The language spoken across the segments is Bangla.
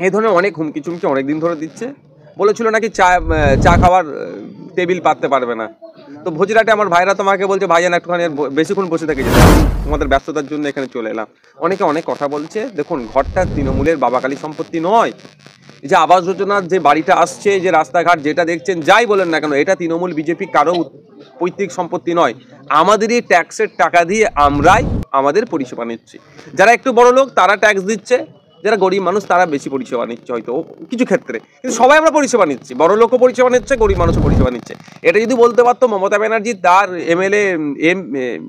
এই ধরনের অনেক হুমকি চুমকি অনেকদিন ধরে দিচ্ছে। বলেছিল নাকি চা খাওয়ার টেবিল পাততে পারবে না। তো ভোজরাটে আমার ভাইরা তোমাকে বলছে ভাইজান একটুখানি বেশিক্ষণ বসে থেকে যেতে, তোমাদের ব্যস্ততার জন্য এখানে চলে এলাম। অনেকে অনেক কথা বলছে। দেখুন, ঘরটা তৃণমূলের বাবাকালী সম্পত্তি নয়। যে আবাস যোজনার যে বাড়িটা আসছে, যে রাস্তাঘাট যেটা দেখছেন, যাই বলেন না কেন, এটা তৃণমূল বিজেপি কারো পৈতৃক সম্পত্তি নয়। আমাদেরই ট্যাক্সের টাকা দিয়ে আমরাই আমাদের পরিষেবা নিচ্ছি। যারা একটু বড় লোক তারা ট্যাক্স দিচ্ছে, যারা গরিব মানুষ তারা বেশি পরিষেবা নিচ্ছে হয়তো কিছু ক্ষেত্রে, কিন্তু সবাই আমরা পরিষেবা নিচ্ছি। বড় লোকও পরিষেবা নিচ্ছে, গরিব মানুষও পরিষেবা নিচ্ছে। এটা যদি বলতে পারতো মমতা ব্যানার্জি তার এমএলএ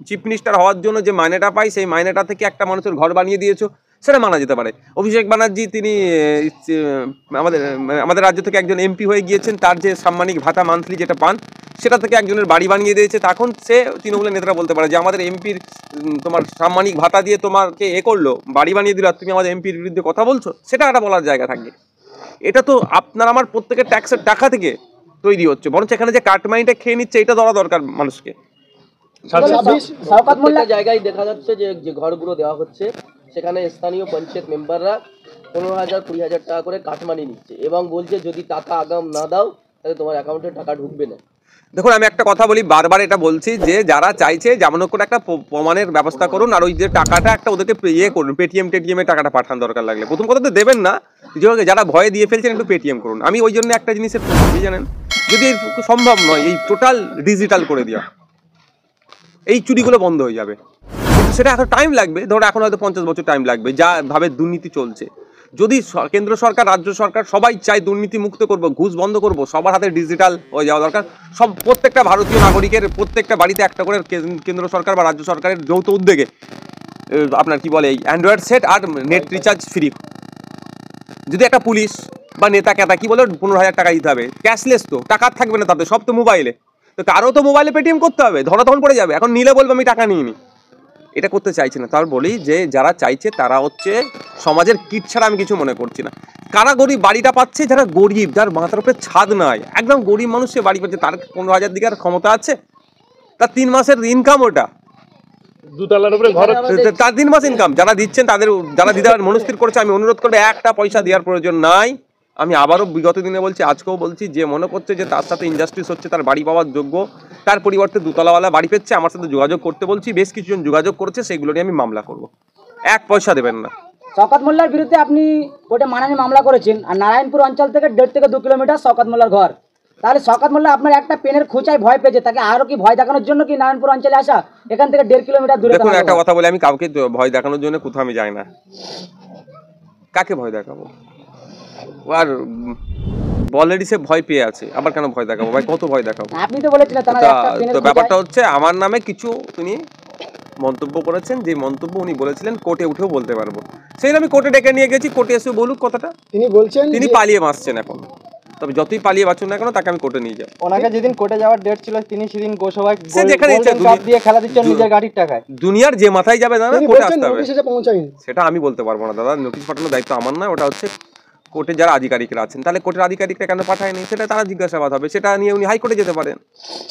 চিফ মিনিস্টার হওয়ার জন্য যে মাইনেটা পায়, সেই মাইনেটা থেকে একটা মানুষের ঘর বানিয়ে দিয়েছো, সেটা মানা যেতে পারে। অভিষেক ব্যানার্জি তিনি আমাদের রাজ্য থেকে একজন এমপি হয়ে গিয়েছেন, তার যে সাম্মানিক ভাতা মান্থলি যেটা পান, সেটা থেকে একজনের বাড়ি বানিয়ে দিয়েছে। তখন সে তৃণমূলের নেতারা বলতে পারে যে আমাদের এমপির তোমার সাম্মানিক ভাতা দিয়ে তোমাকে করলো, বাড়ি বানিয়ে দিল, আর তুমি আমাদের এমপির বিরুদ্ধে কথা বলছো, সেটা একটা বলার জায়গা থাকবে। এটা তো আপনার আমার প্রত্যেকের ট্যাক্সের টাকা থেকে তৈরি হচ্ছে, বরঞ্চ এখানে যে কাটমানিটা খেয়ে নিচ্ছে এটা ধরা দরকার মানুষকে। জায়গায় দেখা যাচ্ছে যে ঘরগুলো দেওয়া হচ্ছে, সেখানে স্থানীয় পঞ্চায়েত মেম্বাররা 15,000 20,000 টাকা করে কাটমানি নিচ্ছে এবং বলছে যদি টাকা আগাম না দাও তাহলে তোমার অ্যাকাউন্টে টাকা ঢুকবে না। দেখুন, আমি একটা কথা বলি, বারবার এটা বলছি যে যারা চাইছে যেমন করে একটা প্রমাণের ব্যবস্থা করুন, আর ওই যে টাকাটা একটা ওদেরকে করুন, পেটিএম টাকাটা পাঠান দরকার লাগলে। প্রথম কথা তো দেবেন না, যারা ভয়ে দিয়ে ফেলছেন একটু পেটিএম করুন। আমি ওই জন্য একটা জিনিসের জানেন, যদি সম্ভব নয় এই টোটাল ডিজিটাল করে দেওয়া, এই চুরিগুলো বন্ধ হয়ে যাবে। কিন্তু সেটা এখন টাইম লাগবে, ধরো এখন হয়তো 50 বছর টাইম লাগবে, যা ভাবে দুর্নীতি চলছে। যদি কেন্দ্র সরকার রাজ্য সরকার সবাই চাই দুর্নীতি মুক্ত করব, ঘুষ বন্ধ করব, সবার হাতে ডিজিটাল হয়ে যাওয়া দরকার। প্রত্যেকটা ভারতীয় নাগরিকের প্রত্যেকটা বাড়িতে একটা করে কেন্দ্র সরকার বা রাজ্য সরকারের যৌথ উদ্যোগে আপনার কি বলে এই অ্যান্ড্রয়েড সেট আর নেট রিচার্জ ফ্রি। যদি একটা পুলিশ বা নেতা কেতা কি বলে 15,000 টাকা দিতে হবে, ক্যাশলেস তো, টাকা থাকবে না তাদের, সব তো মোবাইলে, তো কারো তো মোবাইলে পেটিএম করতে হবে, ধরাধন পড়ে যাবে। এখন নিলে বলবো আমি টাকা নিইনি, এটা করতে চাইছে না। তার বলি যে যারা চাইছে তারা হচ্ছে সমাজের কিট ছাড়া আমি কিছু মনে করছি না। কারা গরিব বাড়িটা পাচ্ছে? যারা গরিব, যার মাথার উপরে ছাদ নাই, একদম গরিব মানুষ সে বাড়ি পাচ্ছে। তার 15,000 দিকে আর ক্ষমতা আছে? তার 3 মাসের ইনকাম, ওটা দুতলার উপরে ঘর, তার 3 মাস ইনকাম। যারা দিচ্ছেন তাদের, যারা দিতে মনস্থির করেছে, আমি অনুরোধ করবো একটা পয়সা দেওয়ার প্রয়োজন নাই। আমি আবারও বিগত দিনে বলছি, আজকেও বলছি, যে মনে করছে যে তার সাথে ইনজাস্টিস হচ্ছে, তার বাড়ি পাওয়ার যোগ্য, তার পরিবর্তে দুতলাওয়ালা বাড়ি পেচ্ছে, আমার সাথে যোগাযোগ করতে বলছি। বেশ কিছুজন যোগাযোগ করেছে, সেগুলো নিয়ে আমি মামলা করব। 1 পয়সা দেবেন না। শওকত মোল্লার বিরুদ্ধে আপনি কোর্টে মানহানি মামলা করেছেন, আর নারায়ণপুর অঞ্চল থেকে 1.5 থেকে 2 কিলোমিটার শওকত মোল্লার ঘর। তাহলে শওকত মোল্লা আপনার একটা পেনের খোঁচায় ভয় পেয়েছে, তাকে আরো কি ভয় দেখানোর জন্য কি নারায়ণপুর অঞ্চলে আসা? এখান থেকে 1.5 কিলোমিটার দূরে। দেখুন, একটা কথা বলি, আমি কাউকে ভয় দেখানোর জন্য কোথাও আমি যাই না। কাকে ভয় দেখাবো? আর অলরেডি সে ভয় পেয়ে আছে, আবার কেন ভয় দেখাবো? ভাই কত ভয় দেখাবো? আপনি তো বলেছিলেন তো ব্যাপারটা হচ্ছে আমার নামে কিছু তিনি মন্তব্য করেছেন, যে মন্তব্য উনি বলেছিলেন কোর্টে উঠেও বলতে পারবো, সেই আমি কোর্টে ডেকে নিয়ে গেছি। কোর্টে এসে বলুক কথাটা। তিনি বলছেন তিনি পালিয়ে বাঁচছেন এখন, তবে যতই পালিয়ে বাঁচুন না কেন তাকে আমি কোর্টে নিয়ে যাবো। ওনাকে যেদিন কোর্টে যাওয়ার ডেট ছিল তিনি সেদিন গোসভায় সে যেখানে ইচ্ছা দিয়ে খেলা দিচ্ছেন নিজের গাড়ির টাকায়। দুনিয়ার যে মাথায় যাবে দাদা কোর্টে আসতে হবে, পৌঁছায়নি সেটা আমি বলতে পারবো না দাদা। নোটিশ পাঠানোর দায়িত্ব আমার নয়, ওটা হচ্ছে কোর্টে যারা আধিকারিকরা আছেন। তাহলে কোর্টের আধিকারিকরা কেন পাঠায়নি সেটা তারা জিজ্ঞাসাবাদ হবে, সেটা নিয়ে উনি হাইকোর্টে যেতে পারেন।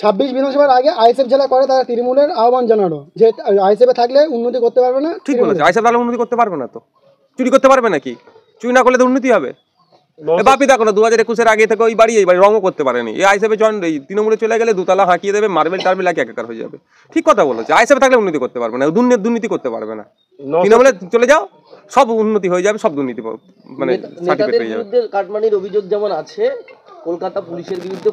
26 বিধানসভার আগে আইএসএফ জেলা করে তারা তৃণমূলের আহ্বান জানানো, যে আইএসএফে থাকলে উন্নতি করতে পারবে না। ঠিক বলেছে, আইএসএফ তাহলে উন্নতি করতে পারবে না, তো চুরি করতে পারবে নাকি? চুরি না করলে তো উন্নতি হবে? বাপি দেখো না, 2021-এর আগে থেকে ওই বাড়ি এই বাড়ি রঙও করতে পারেনি। এই আইএসএফে জয়েন, এই তৃণমূলে চলে গেলে দুতলা হাঁকিয়ে দেবে, মার্বেল টার্বেল একাকার হয়ে যাবে। ঠিক কথা বলেছে, আইএসএফে থাকলে উন্নতি করতে পারবে না, দুর্নীতি করতে পারবে না। তৃণমূলে চলে যাও, সব উন্নতি হয়ে যাবে, সব দুর্নীতি মানে সার্টিফিকেট হয়ে যাবে। কাটমানির অভিযোগ যেমন আছে, কলকাতা পুলিশের বিরুদ্ধে